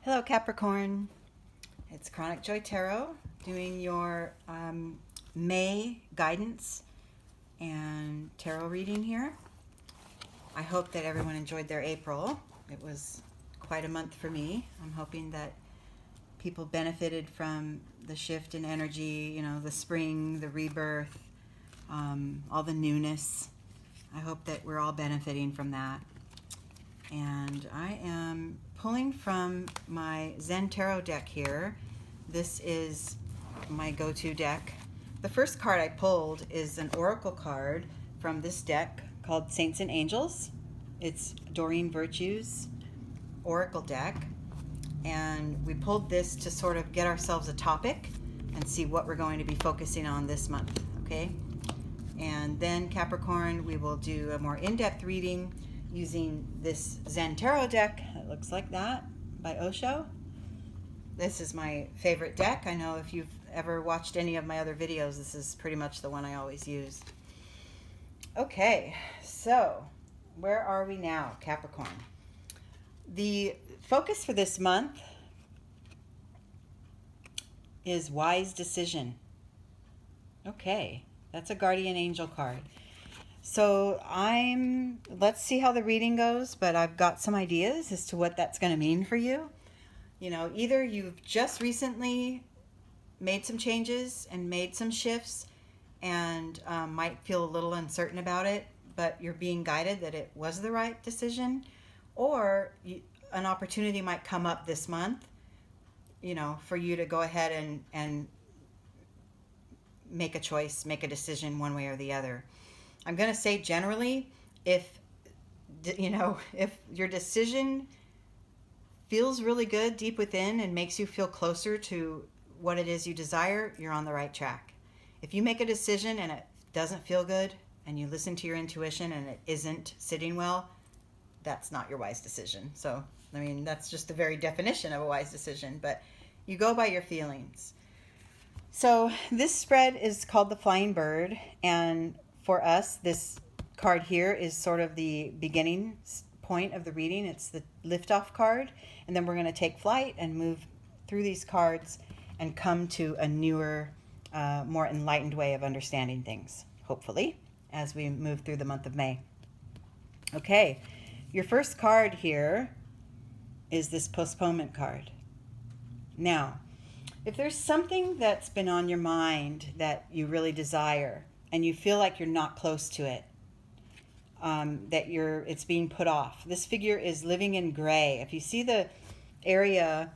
Hello, Capricorn. It's Chronic Joy Tarot doing your May guidance and tarot reading here. I hope that everyone enjoyed their April. It was quite a month for me. I'm hoping that people benefited from the shift in energy, the spring, the rebirth, all the newness. I hope that we're all benefiting from that. And I am pulling from my Zen Tarot deck here. This is my go-to deck. The first card I pulled is an oracle card from this deck called Saints and Angels. It's Doreen Virtue's oracle deck. And we pulled this to sort of get ourselves a topic and see what we're going to be focusing on this month, okay? And then Capricorn, we will do a more in-depth reading using this Zen Tarot deck that looks like that by Osho. This is my favorite deck. I know if you've ever watched any of my other videos, this is pretty much the one I always use. Okay, so where are we now, Capricorn? The focus for this month is wise decision. Okay, that's a guardian angel card. So let's see how the reading goes, but I've got some ideas as to what that's going to mean for you. Either you've just recently made some changes and made some shifts and might feel a little uncertain about it, but you're being guided that it was the right decision, or an opportunity might come up this month, for you to go ahead and make a choice, make a decision one way or the other. I'm going to say generally, if your decision feels really good deep within and makes you feel closer to what it is you desire, you're on the right track. If you make a decision and it doesn't feel good and you listen to your intuition and it isn't sitting well, that's not your wise decision. So, that's just the very definition of a wise decision, but you go by your feelings. So this spread is called the Flying Bird, and for us, this card here is sort of the beginning point of the reading. It's the liftoff card, and then we're going to take flight and move through these cards and come to a newer, more enlightened way of understanding things, hopefully, as we move through the month of May. Okay, your first card here is this postponement card. Now, if there's something that's been on your mind that you really desire, and you feel like you're not close to it, it's being put off. This figure is living in gray. If you see the area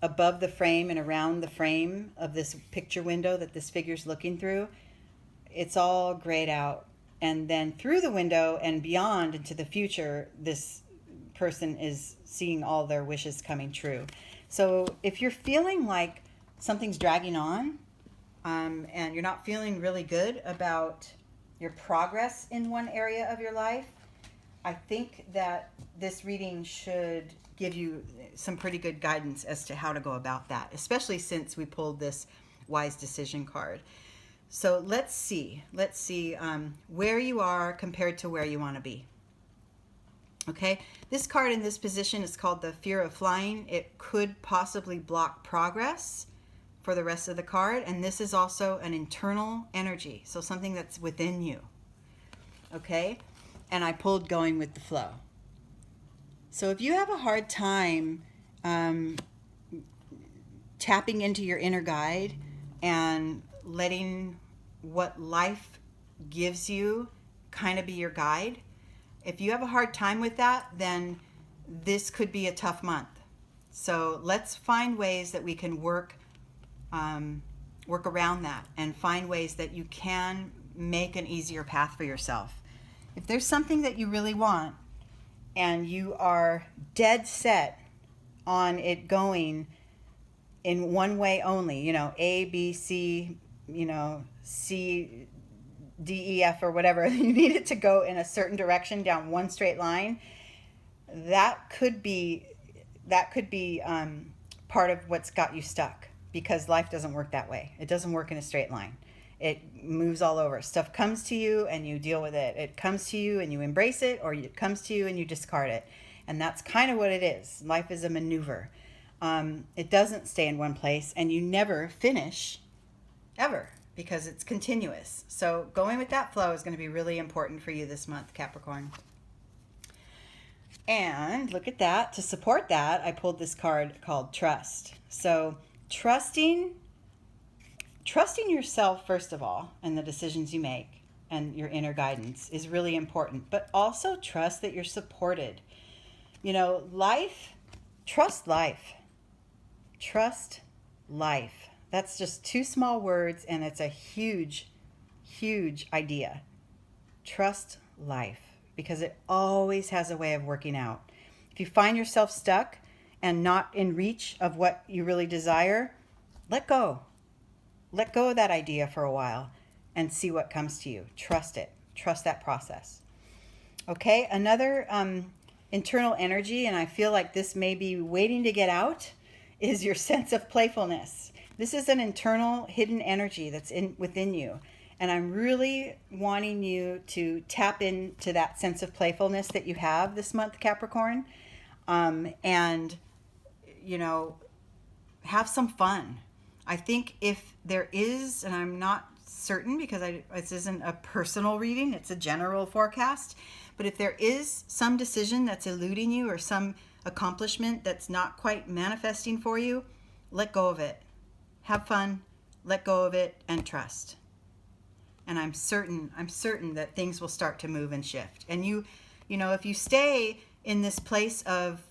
above the frame and around the frame of this picture window that this figure's looking through, it's all grayed out. And then through the window and beyond into the future, this person is seeing all their wishes coming true. So if you're feeling like something's dragging on, and you're not feeling really good about your progress in one area of your life, I think that this reading should give you some pretty good guidance as to how to go about that, especially since we pulled this wise decision card. So let's see where you are compared to where you want to be. Okay, this card in this position is called the Fear of Flying. It could possibly block progress for the rest of the card, and this is also an internal energy, so something that's within you. Okay, and I pulled going with the flow. So if you have a hard time tapping into your inner guide and letting what life gives you kind of be your guide, if you have a hard time with that, then this could be a tough month. So let's find ways that we can work around that and find ways that you can make an easier path for yourself. If there's something that you really want and you are dead set on it going in one way only, A, B, C, C, D, E, F, or whatever, you need it to go in a certain direction down one straight line, that could be part of what's got you stuck, because life doesn't work that way. It doesn't work in a straight line. It moves all over. Stuff comes to you and you deal with it. It comes to you and you embrace it, or it comes to you and you discard it. And that's kind of what it is. Life is a maneuver. It doesn't stay in one place, and you never finish ever because it's continuous. So going with that flow is going to be really important for you this month, Capricorn. And look at that. To support that, I pulled this card called Trust. So trusting yourself, first of all, and the decisions you make and your inner guidance is really important. But also trust that you're supported. You know, trust life. Trust life. That's just two small words, and it's a huge, huge idea. Trust life, because it always has a way of working out. If you find yourself stuck and not in reach of what you really desire, let go. Let go of that idea for a while and see what comes to you. Trust it. Trust that process. Okay, another internal energy, and I feel like this may be waiting to get out, is your sense of playfulness. This is an internal hidden energy that's within you. And I'm really wanting you to tap into that sense of playfulness that you have this month, Capricorn. And, you know, have some fun. I think if there is, and I'm not certain because this isn't a personal reading, it's a general forecast, but if there is some decision that's eluding you or some accomplishment that's not quite manifesting for you, let go of it. Have fun, let go of it, and trust. And I'm certain that things will start to move and shift. And you know, if you stay in this place of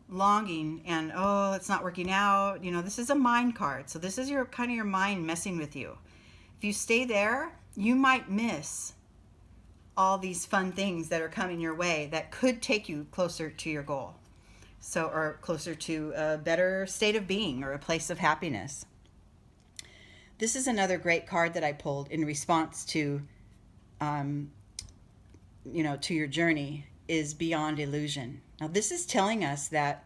longing and, oh, it's not working out, you know, this is a mind card. So this is your kind of your mind messing with you. If you stay there, you might miss all these fun things that are coming your way that could take you closer to your goal. So, or closer to a better state of being or a place of happiness. This is another great card that I pulled in response to, you know, to your journey, is Beyond Illusion. Now, this is telling us that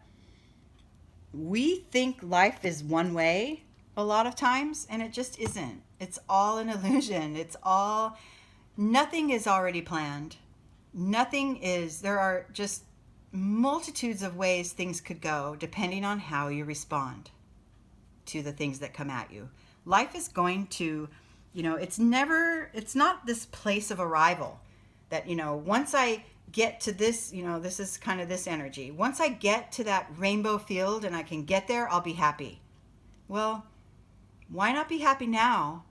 we think life is one way a lot of times, and it just isn't. It's all an illusion. Nothing is already planned. There are just multitudes of ways things could go depending on how you respond to the things that come at you. Life is going to, you know, it's not this place of arrival that, you know, once I get to this, you know, this is kind of this energy. Once I get to that rainbow field and I can get there, I'll be happy. Well, why not be happy now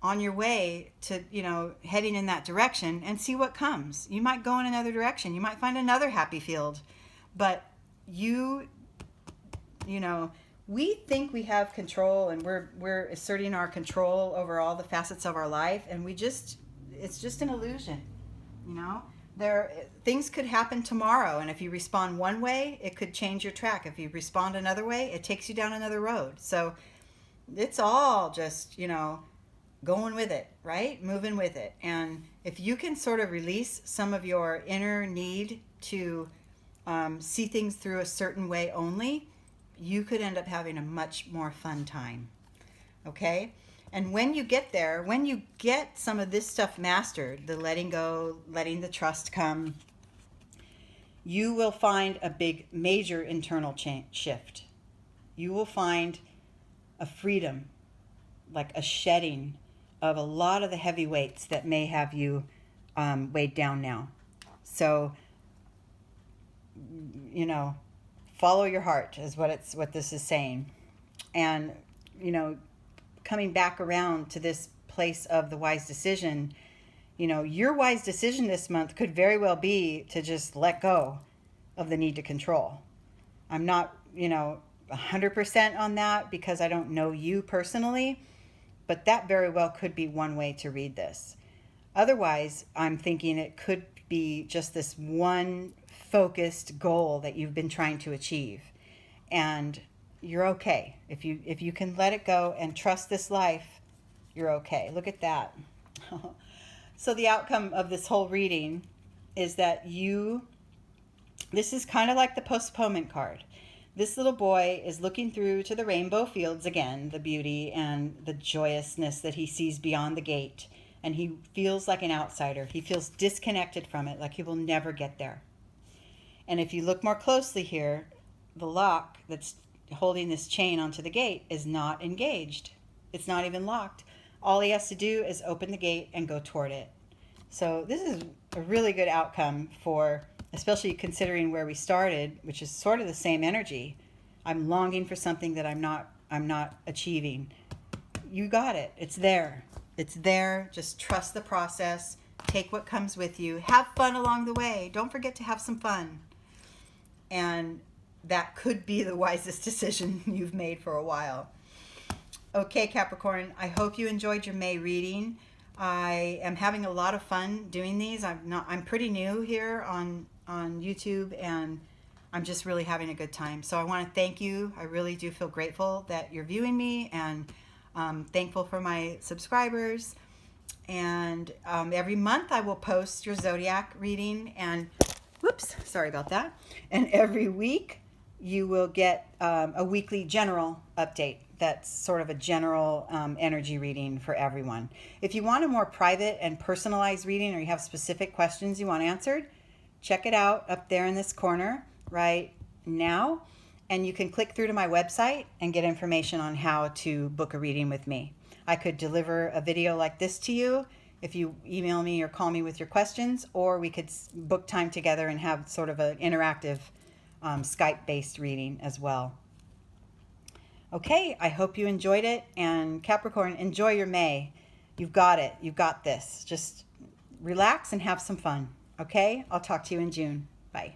on your way to, you know, heading in that direction and see what comes? You might go in another direction. You might find another happy field. But you know, we think we have control, and we're asserting our control over all the facets of our life, and it's just an illusion, you know? Things could happen tomorrow, and if you respond one way, it could change your track. If you respond another way, it takes you down another road. So it's all just, you know, going with it, right? Moving with it. And if you can sort of release some of your inner need to see things through a certain way only, you could end up having a much more fun time. Okay? And when you get there, when you get some of this stuff mastered, the letting go, letting the trust come, you will find a big, major internal shift. You will find a freedom, like a shedding of a lot of the heavy weights that may have you weighed down now. So, you know, follow your heart is what this is saying. And, you know, coming back around to this place of the wise decision, you know, your wise decision this month could very well be to just let go of the need to control. I'm not, you know, 100% on that because I don't know you personally, but that very well could be one way to read this. Otherwise, I'm thinking it could be just this one focused goal that you've been trying to achieve, and you're okay. If you can let it go and trust this life, you're okay. Look at that. So the outcome of this whole reading is that this is kind of like the postponement card. This little boy is looking through to the rainbow fields again, the beauty and the joyousness that he sees beyond the gate, and he feels like an outsider. He feels disconnected from it, like he will never get there. And if you look more closely here, the lock that's holding this chain onto the gate is not engaged. It's not even locked. All he has to do is open the gate and go toward it. So this is a really good outcome for, especially considering where we started, which is sort of the same energy. I'm longing for something that I'm not achieving. You got it. It's there. It's there. Just trust the process. Take what comes with you. Have fun along the way. Don't forget to have some fun. And that could be the wisest decision you've made for a while. Okay, Capricorn, I hope you enjoyed your May reading. I am having a lot of fun doing these. I'm pretty new here on YouTube, and I'm just really having a good time. So I want to thank you. I really do feel grateful that you're viewing me, and thankful for my subscribers. And every month I will post your zodiac reading, and whoops, sorry about that. And every week you will get a weekly general update. That's sort of a general energy reading for everyone. If you want a more private and personalized reading, or you have specific questions you want answered, check it out up there in this corner right now. And you can click through to my website and get information on how to book a reading with me. I could deliver a video like this to you if you email me or call me with your questions, or we could book time together and have sort of an interactive Skype-based reading as well. Okay, I hope you enjoyed it, and Capricorn, enjoy your May. You've got it. You've got this. Just relax and have some fun. Okay, I'll talk to you in June. Bye.